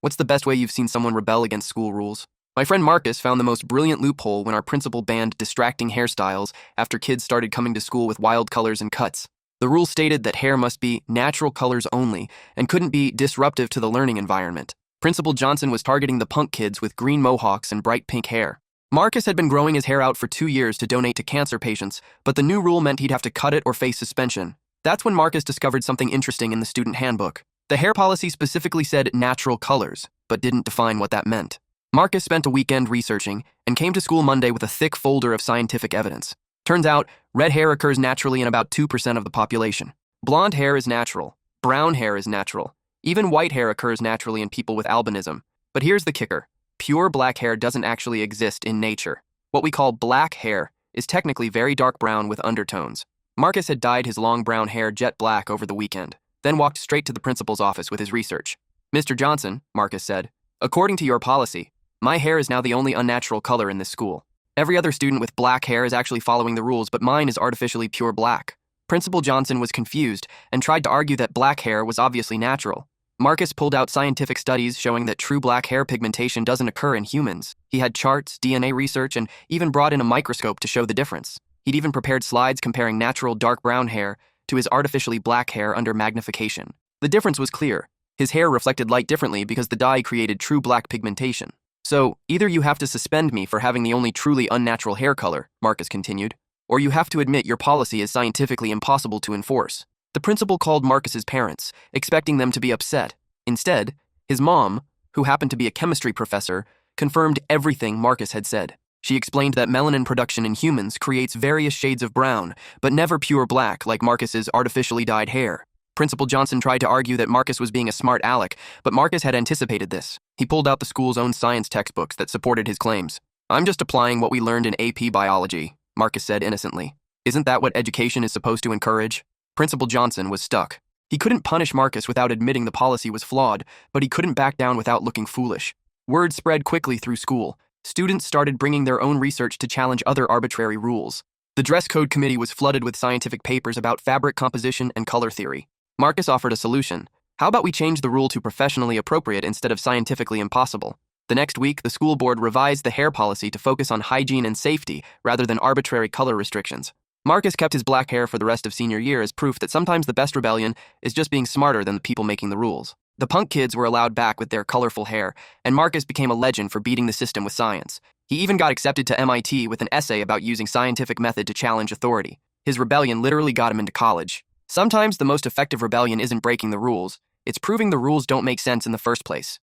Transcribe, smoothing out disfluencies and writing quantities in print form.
What's the best way you've seen someone rebel against school rules? My friend Marcus found the most brilliant loophole when our principal banned distracting hairstyles after kids started coming to school with wild colors and cuts. The rule stated that hair must be natural colors only and couldn't be disruptive to the learning environment. Principal Johnson was targeting the punk kids with green mohawks and bright pink hair. Marcus had been growing his hair out for 2 years to donate to cancer patients, but the new rule meant he'd have to cut it or face suspension. That's when Marcus discovered something interesting in the student handbook. The hair policy specifically said natural colors, but didn't define what that meant. Marcus spent a weekend researching and came to school Monday with a thick folder of scientific evidence. Turns out, red hair occurs naturally in about 2% of the population. Blonde hair is natural. Brown hair is natural. Even white hair occurs naturally in people with albinism. But here's the kicker. Pure black hair doesn't actually exist in nature. What we call black hair is technically very dark brown with undertones. Marcus had dyed his long brown hair jet black over the weekend, then walked straight to the principal's office with his research. "Mr. Johnson," Marcus said, "according to your policy, my hair is now the only unnatural color in this school. Every other student with black hair is actually following the rules, but mine is artificially pure black." Principal Johnson was confused and tried to argue that black hair was obviously natural. Marcus pulled out scientific studies showing that true black hair pigmentation doesn't occur in humans. He had charts, DNA research, and even brought in a microscope to show the difference. He'd even prepared slides comparing natural dark brown hair to his artificially black hair under magnification. The difference was clear. His hair reflected light differently because the dye created true black pigmentation. "So, either you have to suspend me for having the only truly unnatural hair color," Marcus continued, "or you have to admit your policy is scientifically impossible to enforce." The principal called Marcus's parents, expecting them to be upset. Instead, his mom, who happened to be a chemistry professor, confirmed everything Marcus had said. She explained that melanin production in humans creates various shades of brown, but never pure black like Marcus's artificially dyed hair. Principal Johnson tried to argue that Marcus was being a smart aleck, but Marcus had anticipated this. He pulled out the school's own science textbooks that supported his claims. "I'm just applying what we learned in AP biology," Marcus said innocently. "Isn't that what education is supposed to encourage?" Principal Johnson was stuck. He couldn't punish Marcus without admitting the policy was flawed, but he couldn't back down without looking foolish. Word spread quickly through school. Students started bringing their own research to challenge other arbitrary rules. The dress code committee was flooded with scientific papers about fabric composition and color theory. Marcus offered a solution. "How about we change the rule to professionally appropriate instead of scientifically impossible?" The next week, the school board revised the hair policy to focus on hygiene and safety rather than arbitrary color restrictions. Marcus kept his black hair for the rest of senior year as proof that sometimes the best rebellion is just being smarter than the people making the rules. The punk kids were allowed back with their colorful hair, and Marcus became a legend for beating the system with science. He even got accepted to MIT with an essay about using scientific method to challenge authority. His rebellion literally got him into college. Sometimes the most effective rebellion isn't breaking the rules, it's proving the rules don't make sense in the first place.